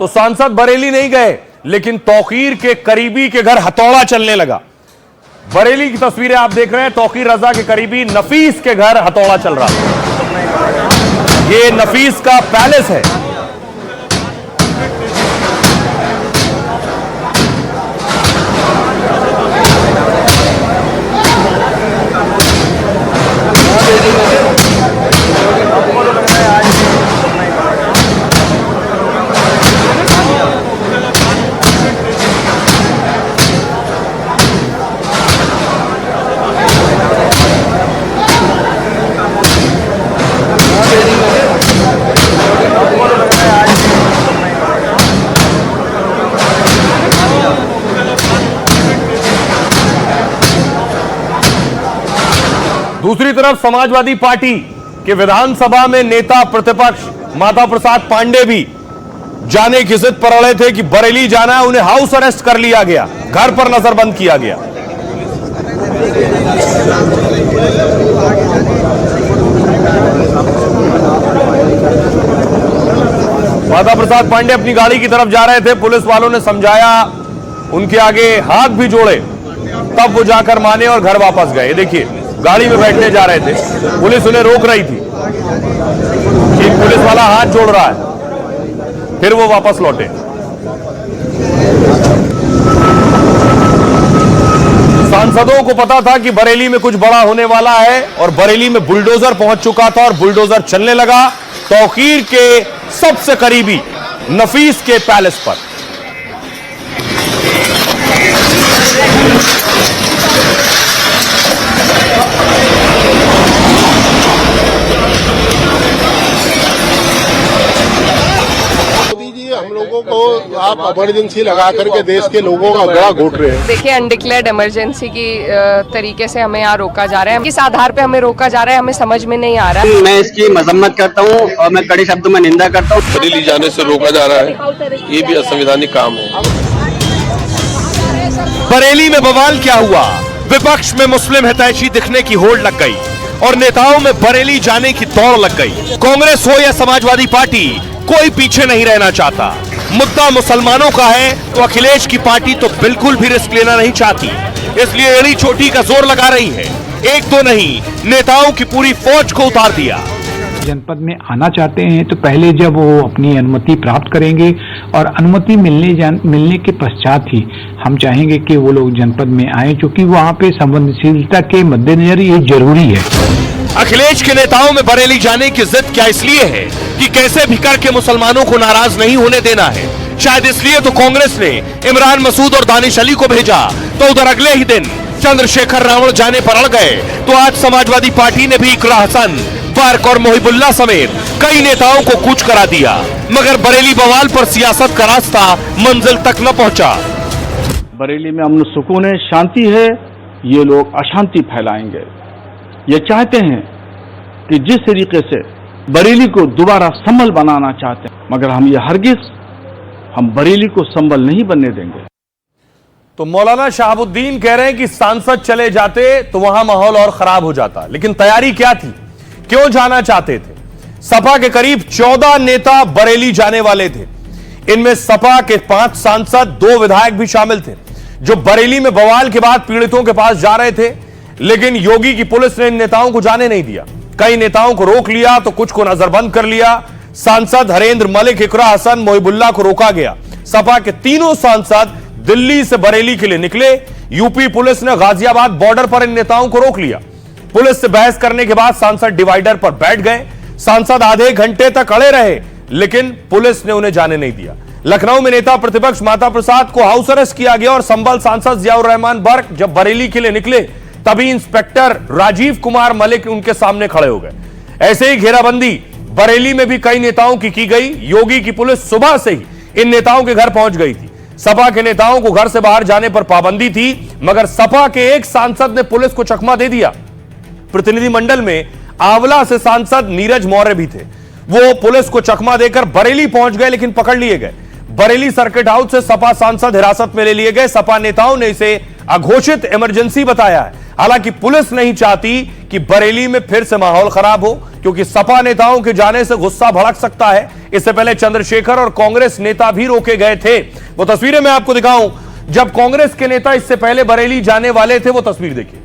तो सांसद बरेली नहीं गए, लेकिन तौकीर के करीबी के घर हथौड़ा चलने लगा। बरेली की तस्वीरें आप देख रहे हैं। तौकीर रजा के करीबी नफीस के घर हथौड़ा चल रहा है। ये नफीस का पैलेस है। दूसरी तरफ समाजवादी पार्टी के विधानसभा में नेता प्रतिपक्ष माता प्रसाद पांडे भी जाने की जिद पर अड़े थे कि बरेली जाना है। उन्हें हाउस अरेस्ट कर लिया गया, घर पर नजरबंद किया गया। माता प्रसाद पांडे अपनी गाड़ी की तरफ जा रहे थे। पुलिस वालों ने समझाया, उनके आगे हाथ भी जोड़े, तब वो जाकर माने और घर वापस गए। देखिए, गाड़ी में बैठने जा रहे थे, पुलिस उन्हें रोक रही थी। एक पुलिस वाला हाथ जोड़ रहा है, फिर वो वापस लौटे। सांसदों को पता था कि बरेली में कुछ बड़ा होने वाला है और बरेली में बुलडोजर पहुंच चुका था और बुलडोजर चलने लगा तौकीर के सबसे करीबी नफीस के पैलेस पर। हम लोगों को आप इमरजेंसी लगा करके देश के लोगों का गला घोट रहे हैं। देखिए, अनडिक्लेयर्ड इमरजेंसी की तरीके से हमें यहाँ रोका जा रहा है। किस आधार पे हमें रोका जा रहा है, हमें समझ में नहीं आ रहा है। मैं इसकी मजम्मत करता हूँ और मैं कड़े शब्दों में निंदा करता हूँ। बरेली जाने से रोका जा रहा है, ये भी असंवैधानिक काम है। बरेली में बवाल क्या हुआ? विपक्ष में मुस्लिम हितैषी दिखने की होड़ लग गई और नेताओं में बरेली जाने की दौड़ लग गई। कांग्रेस हो या समाजवादी पार्टी, कोई पीछे नहीं रहना चाहता। मुद्दा मुसलमानों का है तो अखिलेश की पार्टी तो बिल्कुल भी रिस्क लेना नहीं चाहती, इसलिए एड़ी चोटी का जोर लगा रही है। एक तो नहीं, नेताओं की पूरी फौज को उतार दिया। जनपद में आना चाहते हैं तो पहले जब वो अपनी अनुमति प्राप्त करेंगे और अनुमति मिलने के पश्चात ही हम चाहेंगे कि वो लोग जनपद में आए, क्योंकि वहाँ पे संवेदनशीलता के मद्देनजर ये जरूरी है। अखिलेश के नेताओं में बरेली जाने की जिद क्या इसलिए है कि कैसे भी करके मुसलमानों को नाराज नहीं होने देना है। शायद इसलिए तो कांग्रेस ने इमरान मसूद और दानिश अली को भेजा, तो उधर अगले ही दिन चंद्रशेखर रावण जाने पर अड़ गए, तो आज समाजवादी पार्टी ने भी इकरा हसन, फारूक और मोहिबुल्लाह समेत कई नेताओं को कूच करा दिया। मगर बरेली बवाल पर सियासत का रास्ता मंजिल तक न पहुंचा। बरेली में अमन सुकून है, शांति है, ये लोग अशांति फैलाएंगे। ये चाहते हैं कि जिस तरीके से बरेली को दोबारा संभल बनाना चाहते हैं, मगर हम ये हरगिज हम बरेली को संभल नहीं बनने देंगे। तो मौलाना शहाबुद्दीन कह रहे हैं कि सांसद चले जाते तो वहां माहौल और खराब हो जाता, लेकिन तैयारी क्या थी, क्यों जाना चाहते थे? सपा के करीब 14 नेता बरेली जाने वाले थे। इनमें सपा के 5 सांसद, 2 विधायक भी शामिल थे, जो बरेली में बवाल के बाद पीड़ितों के पास जा रहे थे। लेकिन योगी की पुलिस ने इन नेताओं को जाने नहीं दिया। कई नेताओं को रोक लिया तो कुछ को नजरबंद कर लिया। सांसद हरेंद्र मलिक, इकरा हसन, मोहिबुल्लाह को रोका गया। सपा के तीनों सांसद दिल्ली से बरेली के लिए निकले। यूपी पुलिस ने गाजियाबाद बॉर्डर पर इन नेताओं को रोक लिया। पुलिस से बहस करने के बाद सांसद डिवाइडर पर बैठ गए। सांसद आधे घंटे तक अड़े रहे, लेकिन पुलिस ने उन्हें जाने नहीं दिया। लखनऊ में नेता प्रतिपक्ष माता प्रसाद को हाउस अरेस्ट किया गया और संभल सांसद जियाउर रहमान बर्क जब बरेली के लिए निकले, तभी इंस्पेक्टर राजीव कुमार मलिक उनके सामने खड़े हो गए। ऐसे ही घेराबंदी बरेली में भी कई नेताओं की गई। योगी की पुलिस सुबह से ही इन नेताओं के घर पहुंच गई थी। सपा के नेताओं को घर से बाहर जाने पर पाबंदी थी, मगर सपा के एक सांसद ने पुलिस को चकमा दे दिया। प्रतिनिधिमंडल में आंवला से सांसद नीरज मौर्य भी थे। वो पुलिस को चकमा देकर बरेली पहुंच गए, लेकिन पकड़ लिए गए। बरेली सर्किट हाउस से सपा सांसद हिरासत में ले लिए गए। सपा नेताओं ने इसे अघोषित इमरजेंसी बताया है। हालांकि पुलिस नहीं चाहती कि बरेली में फिर से माहौल खराब हो, क्योंकि सपा नेताओं के जाने से गुस्सा भड़क सकता है। इससे पहले चंद्रशेखर और कांग्रेस नेता भी रोके गए थे। वो तस्वीरें मैं आपको दिखाऊं, जब कांग्रेस के नेता इससे पहले बरेली जाने वाले थे। वो तस्वीर देखिए,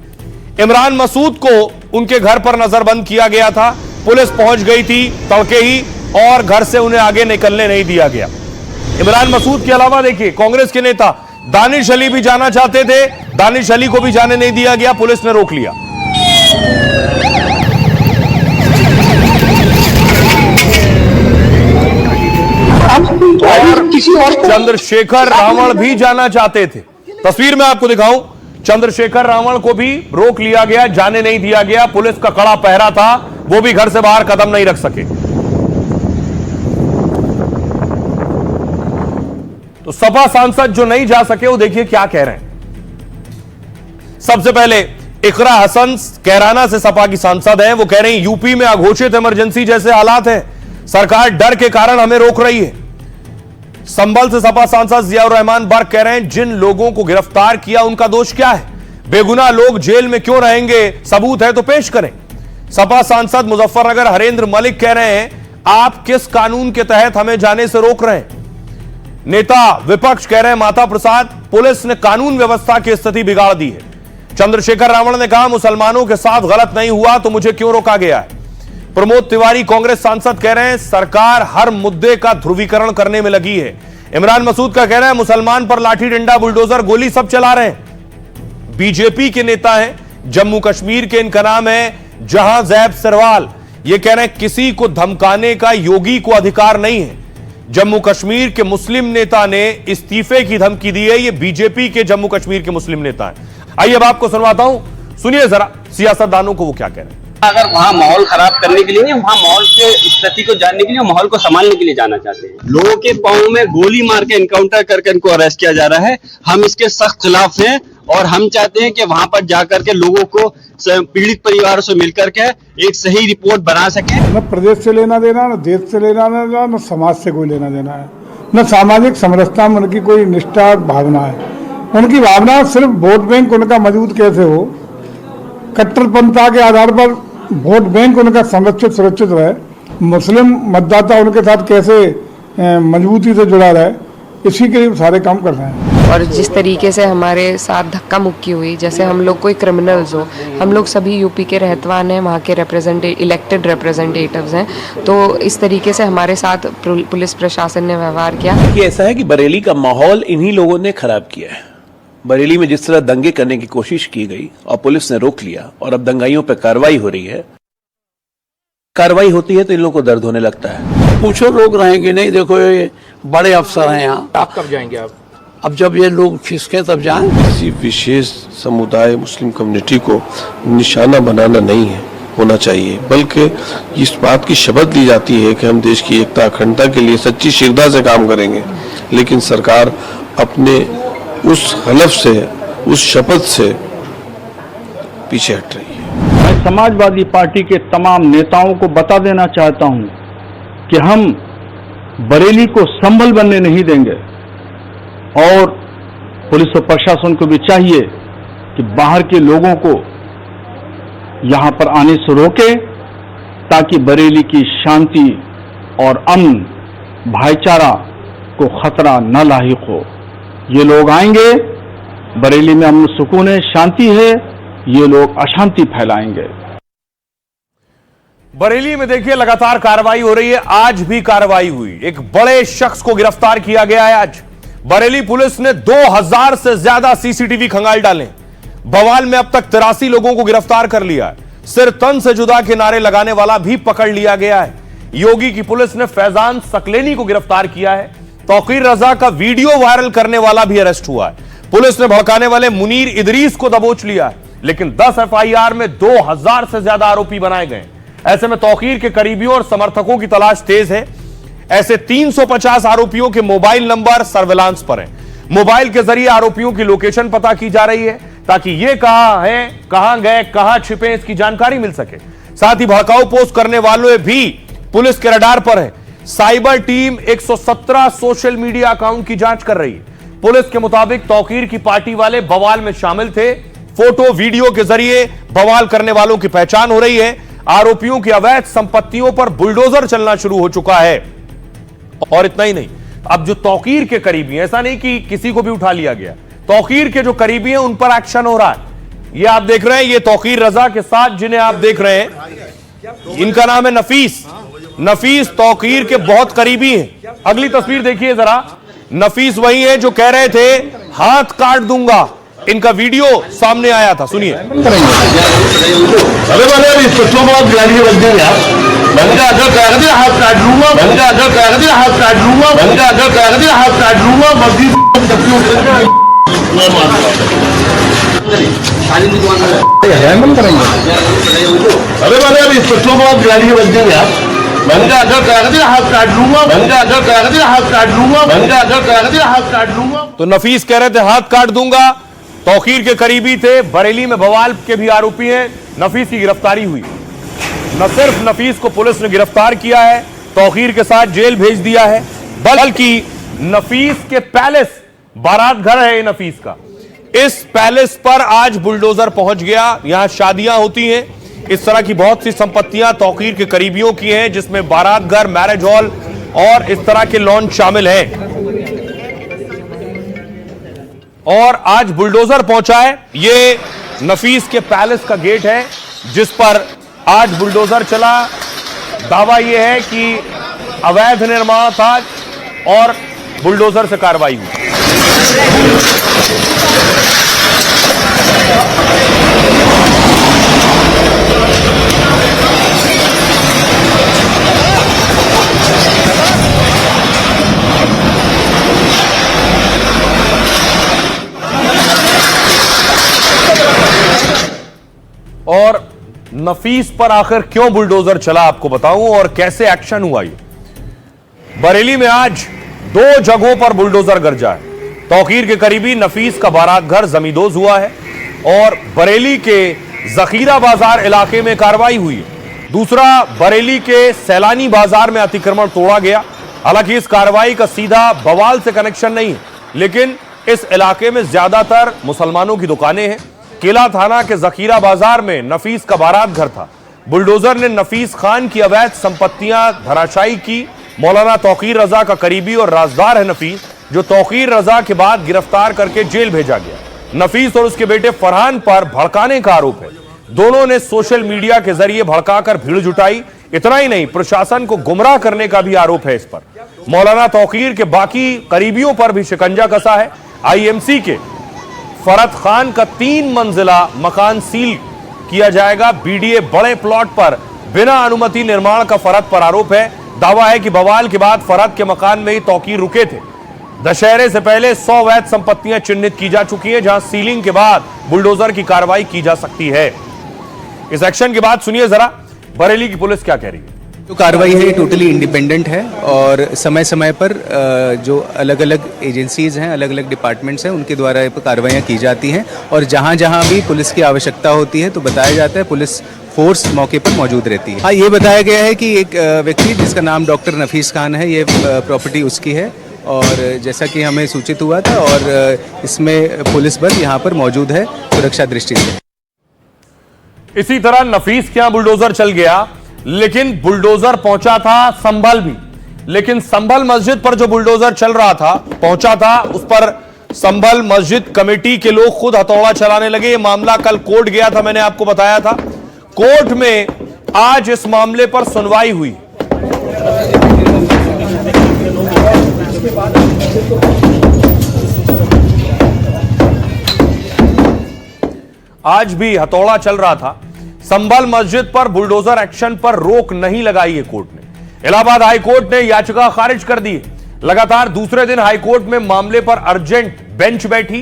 इमरान मसूद को उनके घर पर नजरबंद किया गया था। पुलिस पहुंच गई थी तड़के ही और घर से उन्हें आगे निकलने नहीं दिया गया। इमरान मसूद के अलावा देखिए, कांग्रेस के नेता दानिश अली भी जाना चाहते थे, दानिश अली को भी जाने नहीं दिया गया, पुलिस ने रोक लिया। चंद्रशेखर रावण भी जाना चाहते थे। तस्वीर में आपको दिखाऊं, चंद्रशेखर रावण को भी रोक लिया गया, जाने नहीं दिया गया। पुलिस का कड़ा पहरा था, वो भी घर से बाहर कदम नहीं रख सके। तो सपा सांसद जो नहीं जा सके, वो देखिए क्या कह रहे हैं। सबसे पहले इकरा हसन कैराना से सपा की सांसद हैं। वो कह रही हैं यूपी में अघोषित इमरजेंसी जैसे हालात हैं, सरकार डर के कारण हमें रोक रही है। संभल से सपा सांसद जियाउर रहमान बर्क कह रहे हैं जिन लोगों को गिरफ्तार किया उनका दोष क्या है, बेगुनाह लोग जेल में क्यों रहेंगे, सबूत है तो पेश करें। सपा सांसद मुजफ्फरनगर हरेंद्र मलिक कह रहे हैं आप किस कानून के तहत हमें जाने से रोक रहे हैं। नेता विपक्ष कह रहे हैं माता प्रसाद पुलिस ने कानून व्यवस्था की स्थिति बिगाड़ दी है। चंद्रशेखर रावण ने कहा मुसलमानों के साथ गलत नहीं हुआ तो मुझे क्यों रोका गया है। प्रमोद तिवारी कांग्रेस सांसद कह रहे हैं सरकार हर मुद्दे का ध्रुवीकरण करने में लगी है। इमरान मसूद का कहना है मुसलमान पर लाठी डंडा बुलडोजर गोली सब चला रहे हैं। बीजेपी के नेता हैं जम्मू कश्मीर के, इनका नाम है जहां जैब सरवाल। ये कह रहे हैं किसी को धमकाने का योगी को अधिकार नहीं है। जम्मू कश्मीर के मुस्लिम नेता ने इस्तीफे की धमकी दी है। ये बीजेपी के जम्मू कश्मीर के मुस्लिम नेता हैं। आइए अब आपको सुनवाता हूं, सुनिए जरा सियासतदानों को वो क्या कह रहे हैं। अगर वहाँ माहौल खराब करने के लिए नहीं, वहाँ माहौल के स्थिति को जानने के लिए, माहौल को संभालने के लिए जाना चाहते हैं। लोगों के पांव में गोली मार के इनकाउंटर करके इनको अरेस्ट किया जा रहा है। हम इसके सख्त खिलाफ हैं और हम चाहते हैं कि वहाँ पर जाकर के लोगों को पीड़ित परिवारों से मिलकर के एक सही रिपोर्ट बना सके। न प्रदेश से लेना देना, न देश से लेना देना, न समाज से कोई लेना देना है, न सामाजिक समरसता में उनकी कोई निष्ठा भावना है। उनकी भावना सिर्फ वोट बैंक उनका मजबूत कैसे हो, कट्टरपंथा के आधार पर वोट बैंक उनका संरक्षित सुरक्षित रहे, मुस्लिम मतदाता उनके साथ कैसे मजबूती से जुड़ा रहे, इसी के लिए सारे काम कर रहे हैं। और जिस तरीके से हमारे साथ धक्का मुक्की हुई, जैसे हम लोग कोई क्रिमिनल्स हो, हम लोग सभी यूपी के रहतवान हैं, वहाँ के इलेक्टेड रिप्रेजेंटेटिव्स हैं, तो इस तरीके से हमारे साथ पुलिस प्रशासन ने व्यवहार किया। ये ऐसा है कि बरेली का माहौल इन्हीं लोगों ने खराब किया है। बरेली में जिस तरह दंगे करने की कोशिश की गई और पुलिस ने रोक लिया और अब दंगाइयों पर कार्रवाई हो रही है, कार्रवाई होती है तो इन लोगों को दर्द होने लगता है। पूछो लोग रहेंगे नहीं, देखो ये बड़े अफसर हैं यहाँ। आप कब जाएंगे? आप अब जब ये लोग खिसके तब जाएं। किसी विशेष समुदाय मुस्लिम कम्युनिटी को निशाना बनाना नहीं है होना चाहिए, बल्कि इस बात की शपथ ली जाती है कि हम देश की एकता अखंडता के लिए सच्ची श्रद्धा से काम करेंगे। लेकिन सरकार अपने उस हलफ से, उस शपथ से पीछे हट रही है। मैं समाजवादी पार्टी के तमाम नेताओं को बता देना चाहता हूं कि हम बरेली को संभल बनने नहीं देंगे और पुलिस और प्रशासन को भी चाहिए कि बाहर के लोगों को यहां पर आने से रोके ताकि बरेली की शांति और अमन भाईचारा को खतरा न लाहिक हो। ये लोग आएंगे, बरेली में अमन सुकून है, शांति है, ये लोग अशांति फैलाएंगे। बरेली में देखिए लगातार कार्रवाई हो रही है। आज भी कार्रवाई हुई, एक बड़े शख्स को गिरफ्तार किया गया है। आज बरेली पुलिस ने 2000 से ज्यादा सीसीटीवी खंगाल डाले। बवाल में अब तक 83 लोगों को गिरफ्तार कर लिया है। सिर तन से जुदा के नारे लगाने वाला भी पकड़ लिया गया है। योगी की पुलिस ने फैजान सकलेनी को गिरफ्तार किया है। तौकीर रजा का वीडियो वायरल करने वाला भी अरेस्ट हुआ है। पुलिस ने भड़काने वाले मुनीर इदरीस को दबोच लिया है, लेकिन 10 एफआईआर में 2000 से ज्यादा आरोपी बनाए गए। ऐसे में तौकीर के करीबियों और समर्थकों की तलाश तेज है। ऐसे 350 आरोपियों के मोबाइल नंबर सर्विलांस पर हैं। मोबाइल के जरिए आरोपियों की लोकेशन पता की जा रही है ताकि ये कहां हैं, कहां गए, कहां छिपे, इसकी जानकारी मिल सके। साथ ही भड़काऊ पोस्ट करने वालों भी पुलिस के रडार पर है। Cyber team 117 social media account की जांच कर रही है। पुलिस के मुताबिक तौकीर की पार्टी वाले बवाल में शामिल थे। फोटो वीडियो के जरिए बवाल करने वालों की पहचान हो रही है। आरोपियों की अवैध संपत्तियों पर बुलडोजर चलना शुरू हो चुका है। और इतना ही नहीं, अब जो तौकीर के करीबी हैं, ऐसा नहीं कि किसी को भी उठा लिया गया, तौकीर के जो करीबी हैं उन पर एक्शन हो रहा है। ये आप देख रहे हैं, ये तौकीर रजा के साथ जिन्हें आप देख रहे हैं, इनका नाम है नफीस। नफीस तौकीर के बहुत करीबी हैं। अगली तस्वीर देखिए जरा, नफीस वही है जो कह रहे थे हाथ काट दूंगा। इनका वीडियो सामने आया था, सुनिए। अरे मैंने इस बच्चों को गाड़ी बच गई यार, मैंने कहा अगर कागज दिया हाथ काट लूंगा, मैंने कहा अगर कागज दिया हाथ काट लूंगा, मैंने कहा अगर कागज दिया हाथ काट लूंगा, मस्जिद अरे मैंने इस बच्चों को गाड़ी बच गई यार, मैंने कहा अगर कागज दिया हाथ काट लूंगा, मैंने कहा अगर कागज दिया हाथ काट लूंगा, मैंने कहा अगर कागज दिया हाथ काट लूंगा। तो नफीस कह रहे थे हाथ काट दूंगा, तौकीर के करीबी थे, बरेली में बवाल के भी आरोपी हैं। नफीस की गिरफ्तारी हुई। न सिर्फ नफीस को पुलिस ने गिरफ्तार किया है, तौकीर के साथ जेल भेज दिया है, बल्कि नफीस के पैलेस, बारात घर है नफीस का, इस पैलेस पर आज बुलडोजर पहुंच गया। यहां शादियां होती हैं, इस तरह की बहुत सी संपत्तियां तौकीर के करीबियों की हैं, जिसमें बारात घर, मैरिज हॉल और इस तरह के लॉन्च शामिल हैं। और आज बुलडोजर पहुंचा है। ये नफीस के पैलेस का गेट है जिस पर आज बुलडोजर चला। दावा यह है कि अवैध निर्माण था और बुलडोजर से कार्रवाई हुई। और नफीस पर आखिर क्यों बुलडोजर चला आपको बताऊं और कैसे एक्शन हुआ। ये बरेली में आज 2 जगहों पर बुलडोजर गरजा है। तौकीर के करीबी नफीस का बारात घर जमींदोज हुआ है और बरेली के जखीरा बाजार इलाके में कार्रवाई हुई है। दूसरा, बरेली के सैलानी बाजार में अतिक्रमण तोड़ा गया। हालांकि इस कार्रवाई का सीधा बवाल से कनेक्शन नहीं है, लेकिन इस इलाके में ज्यादातर मुसलमानों की दुकानें हैं। किला थाना के जखीरा बाजार में नफीस का बारात घर था। बुलडोजर ने नफीस खान की अवैध संपत्तियां धराशायी की। मौलाना तौकीर रजा का करीबी और राजदार है नफीस, जो तौकीर रजा के बाद गिरफ्तार करके जेल भेजा गया। नफीस और उसके बेटे फरहान पर भड़काने का आरोप है। दोनों ने सोशल मीडिया के जरिए भड़काकर भीड़ जुटाई। इतना ही नहीं, प्रशासन को गुमराह करने का भी आरोप है इस पर। मौलाना तौकीर के बाकी करीबियों पर भी शिकंजा कसा है। आईएमसी के फरत खान का 3 मंजिला मकान सील किया जाएगा। बीडीए बड़े प्लॉट पर बिना अनुमति निर्माण का फरत पर आरोप है। दावा है कि बवाल के बाद फरत के मकान में ही तौकीर रुके थे। दशहरे से पहले 100 वैध संपत्तियां चिन्हित की जा चुकी हैं, जहां सीलिंग के बाद बुलडोजर की कार्रवाई की जा सकती है। इस एक्शन के बाद सुनिए जरा बरेली की पुलिस क्या कह रही है। जो कार्रवाई है ये टोटली इंडिपेंडेंट है और समय समय पर जो अलग अलग एजेंसीज हैं, अलग अलग डिपार्टमेंट्स हैं, उनके द्वारा कार्रवाइयाँ की जाती हैं और जहाँ जहाँ भी पुलिस की आवश्यकता होती है तो बताया जाता है, पुलिस फोर्स मौके पर मौजूद रहती है। हाँ, ये बताया गया है कि एक व्यक्ति जिसका नाम डॉक्टर नफीस खान है, ये प्रॉपर्टी उसकी है और जैसा कि हमें सूचित हुआ था और इसमें पुलिस बल यहाँ पर मौजूद है सुरक्षा दृष्टि से। इसी तरह नफीस के यहां बुलडोजर चल गया, लेकिन बुलडोजर पहुंचा था संभल भी। लेकिन संभल मस्जिद पर जो बुलडोजर चल रहा था, पहुंचा था, उस पर संभल मस्जिद कमेटी के लोग खुद हथौड़ा चलाने लगे। ये मामला कल कोर्ट गया था, मैंने आपको बताया था। कोर्ट में आज इस मामले पर सुनवाई हुई। आज भी हथौड़ा चल रहा था। संभल मस्जिद पर बुलडोजर एक्शन पर रोक नहीं लगाई है कोर्ट ने। इलाहाबाद हाईकोर्ट ने याचिका खारिज कर दी। लगातार दूसरे दिन हाईकोर्ट में मामले पर अर्जेंट बेंच बैठी।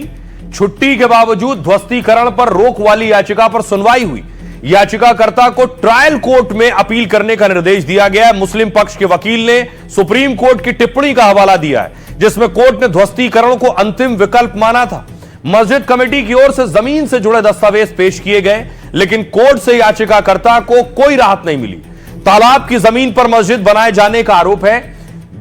छुट्टी के बावजूद ध्वस्तीकरण पर रोक वाली याचिका पर सुनवाई हुई। याचिकाकर्ता को ट्रायल कोर्ट में अपील करने का निर्देश दिया गया है। मुस्लिम पक्ष के वकील ने सुप्रीम कोर्ट की टिप्पणी का हवाला दिया है, जिसमें कोर्ट ने ध्वस्तीकरण को अंतिम विकल्प माना था। मस्जिद कमेटी की ओर से जमीन से जुड़े दस्तावेज पेश किए गए, लेकिन कोर्ट से याचिकाकर्ता को कोई राहत नहीं मिली। तालाब की जमीन पर मस्जिद बनाए जाने का आरोप है।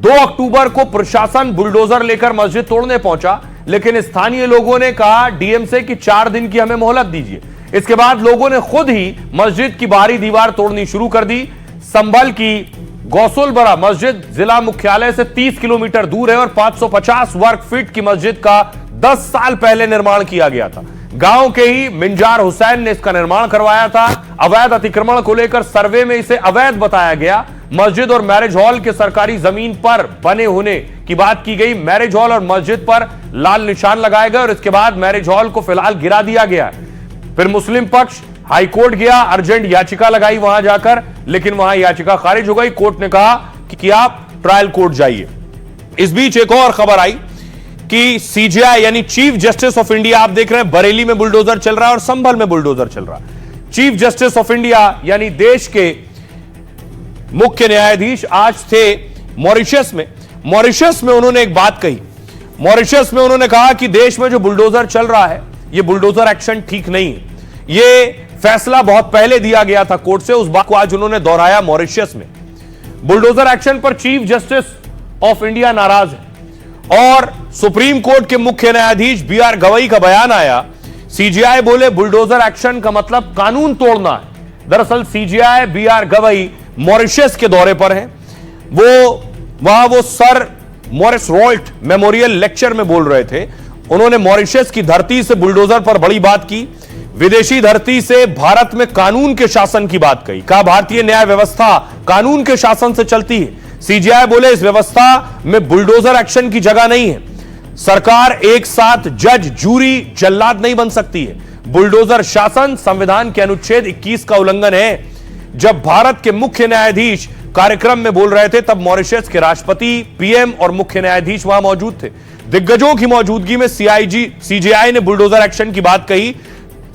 2 अक्टूबर को प्रशासन बुलडोजर लेकर मस्जिद तोड़ने पहुंचा, लेकिन स्थानीय लोगों ने कहा डीएम से कि 4 दिन की हमें मोहलत दीजिए। इसके बाद लोगों ने खुद ही मस्जिद की बाहरी दीवार तोड़नी शुरू कर दी। संभल की गौसुलबरा मस्जिद जिला मुख्यालय से 30 किलोमीटर दूर है और 550 वर्ग फीट की मस्जिद का 10 साल पहले निर्माण किया गया था। गांव के ही मिंजार हुसैन ने इसका निर्माण करवाया था। अवैध अतिक्रमण को लेकर सर्वे में इसे अवैध बताया गया। मस्जिद और मैरिज हॉल के सरकारी जमीन पर बने होने की बात की गई। मैरिज हॉल और मस्जिद पर लाल निशान लगाए गए और इसके बाद मैरिज हॉल को फिलहाल गिरा दिया गया। फिर मुस्लिम पक्ष हाईकोर्ट गया, अर्जेंट याचिका लगाई वहां जाकर, लेकिन वहां याचिका खारिज हो गई। कोर्ट ने कहा कि आप ट्रायल कोर्ट जाइए। इस बीच एक और खबर आई कि सीजेआई यानी चीफ जस्टिस ऑफ इंडिया, आप देख रहे हैं बरेली में बुलडोजर चल रहा है और संभल में बुलडोजर चल रहा है। चीफ जस्टिस ऑफ इंडिया यानी देश के मुख्य न्यायाधीश आज थे मॉरिशस में। मॉरिशस में उन्होंने एक बात कही। मॉरिशस में उन्होंने कहा कि देश में जो बुलडोजर चल रहा है, यह बुलडोजर एक्शन ठीक नहीं है। यह फैसला बहुत पहले दिया गया था कोर्ट से, उस बात को आज उन्होंने दोहराया मॉरिशस में। बुलडोजर एक्शन पर चीफ जस्टिस ऑफ इंडिया नाराज है और सुप्रीम कोर्ट के मुख्य न्यायाधीश बीआर गवई का बयान आया। सीजेआई बोले बुलडोजर एक्शन का मतलब कानून तोड़ना है। दरअसल सीजेआई बीआर गवई मॉरिशस के दौरे पर हैं। वो sir Morris Raoult memorial lecture में बोल रहे थे। उन्होंने मॉरिशस की धरती से बुलडोजर पर बड़ी बात की, विदेशी धरती से भारत में कानून के शासन की बात कही। कहा भारतीय न्याय व्यवस्था कानून के शासन से चलती है। सीजेआई बोले इस व्यवस्था में बुलडोजर एक्शन की जगह नहीं है। सरकार एक साथ जज, जूरी, जल्लाद नहीं बन सकती है। बुलडोजर शासन संविधान के अनुच्छेद 21 का उल्लंघन है। जब भारत के मुख्य न्यायाधीश कार्यक्रम में बोल रहे थे तब मॉरिशस के राष्ट्रपति, पीएम और मुख्य न्यायाधीश वहां मौजूद थे। दिग्गजों की मौजूदगी में सीजेआई ने बुलडोजर एक्शन की बात कही।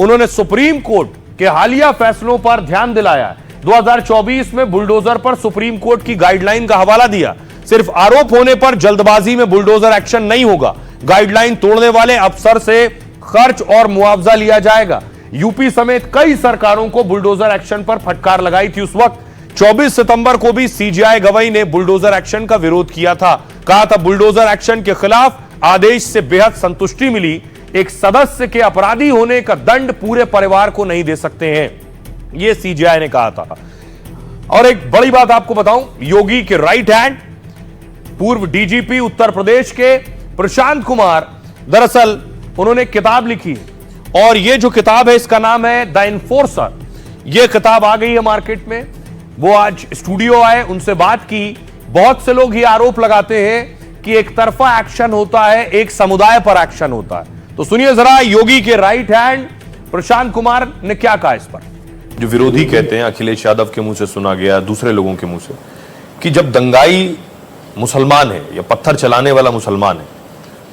उन्होंने सुप्रीम कोर्ट के हालिया फैसलों पर ध्यान दिलाया। 2024 में बुलडोजर पर सुप्रीम कोर्ट की गाइडलाइन का हवाला दिया। सिर्फ आरोप होने पर जल्दबाजी में बुलडोजर एक्शन नहीं होगा। गाइडलाइन तोड़ने वाले अफसर से खर्च और मुआवजा लिया जाएगा। यूपी समेत कई सरकारों को बुलडोजर एक्शन पर फटकार लगाई थी। उस वक्त 24 सितंबर को भी सीजेआई गवई ने बुलडोजर एक्शन का विरोध किया था। कहा था बुलडोजर एक्शन के खिलाफ आदेश से बेहद संतुष्टि मिली। एक सदस्य के अपराधी होने का दंड पूरे परिवार को नहीं दे सकते हैं, यह सीजेआई ने कहा था। और एक बड़ी बात आपको बताऊं, योगी के राइट हैंड पूर्व डीजीपी उत्तर प्रदेश के प्रशांत कुमार, दरअसल उन्होंने किताब लिखी और यह जो किताब है इसका नाम है द इन्फोर्सर। यह किताब आ गई है मार्केट में। वो आज स्टूडियो आए, उनसे बात की। बहुत से लोग ये आरोप लगाते हैं कि एक तरफा एक्शन होता है, एक समुदाय पर एक्शन होता है। तो सुनिए जरा योगी के राइट हैंड प्रशांत कुमार ने क्या कहा इस पर। जो विरोधी कहते हैं, अखिलेश यादव के मुंह से सुना गया, दूसरे लोगों के मुंह से, कि जब दंगाई मुसलमान है या पत्थर चलाने वाला मुसलमान है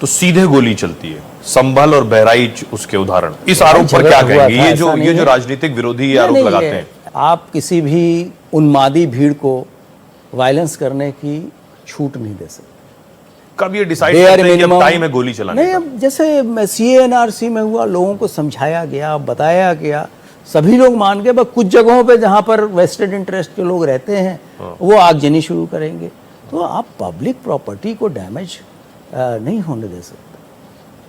तो सीधे गोली चलती है। संभल और बहराइच उसके उदाहरण। इस आरोप पर क्या कहेंगे? ये जो राजनीतिक विरोधी ये आरोप लगाते हैं। आप किसी भी उन्मादी भीड़ को वायलेंस करने की छूट नहीं दे सकते। कब ये डिसाइड करते हैं कि अब टाइम है गोली चलाने नहीं, अब जैसे सीएनआरसी में हुआ, लोगों को समझाया गया, बताया गया, सभी लोग मान गए। बस कुछ जगहों पे जहां पर वेस्टेड इंटरेस्ट के लोग रहते हैं वो आगजनी शुरू करेंगे। तो आप पब्लिक प्रॉपर्टी को डैमेज नहीं होने दे सकते।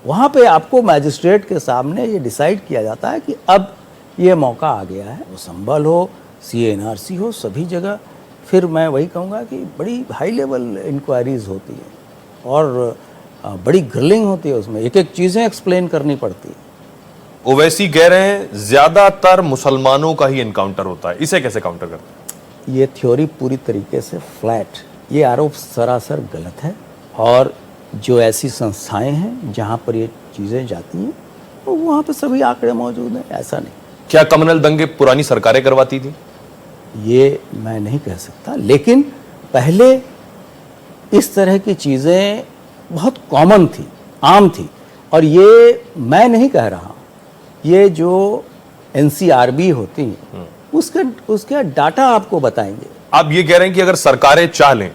वहाँ पे आपको मैजिस्ट्रेट के सामने ये डिसाइड किया जाता है कि अब ये मौका आ गया है। वो संभल हो, सीएनआरसी हो, सभी जगह फिर मैं वही कहूँगा कि बड़ी हाई लेवल इंक्वायरीज होती है और बड़ी ग्रिलिंग होती है। उसमें एक एक चीज़ें एक्सप्लेन करनी पड़ती है। ओवैसी कह रहे हैं ज्यादातर मुसलमानों का ही एनकाउंटर होता है, इसे कैसे काउंटर करते हैं? ये थ्योरी पूरी तरीके से फ्लैट, ये आरोप सरासर गलत है। और जो ऐसी संस्थाएं हैं जहां पर ये चीज़ें जाती हैं तो वहाँ पर सभी आंकड़े मौजूद हैं। ऐसा नहीं। क्या कम्युनल दंगे पुरानी सरकारें करवाती थी? ये मैं नहीं कह सकता, लेकिन पहले इस तरह की चीज़ें बहुत कॉमन थी, आम थी। और ये मैं नहीं कह रहा, ये जो एनसीआरबी होती है उसका डाटा आपको बताएंगे। आप ये कह रहे हैं कि अगर सरकारें चाह लें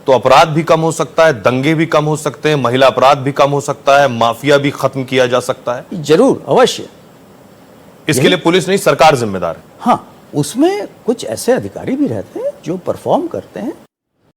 तो अपराध भी कम हो सकता है, दंगे भी कम हो सकते हैं, महिला अपराध भी कम हो सकता है, माफिया भी खत्म किया जा सकता है? जरूर, अवश्य। इसके लिए पुलिस नहीं, सरकार जिम्मेदार है। हाँ, उसमें कुछ ऐसे अधिकारी भी रहते हैं जो परफॉर्म करते हैं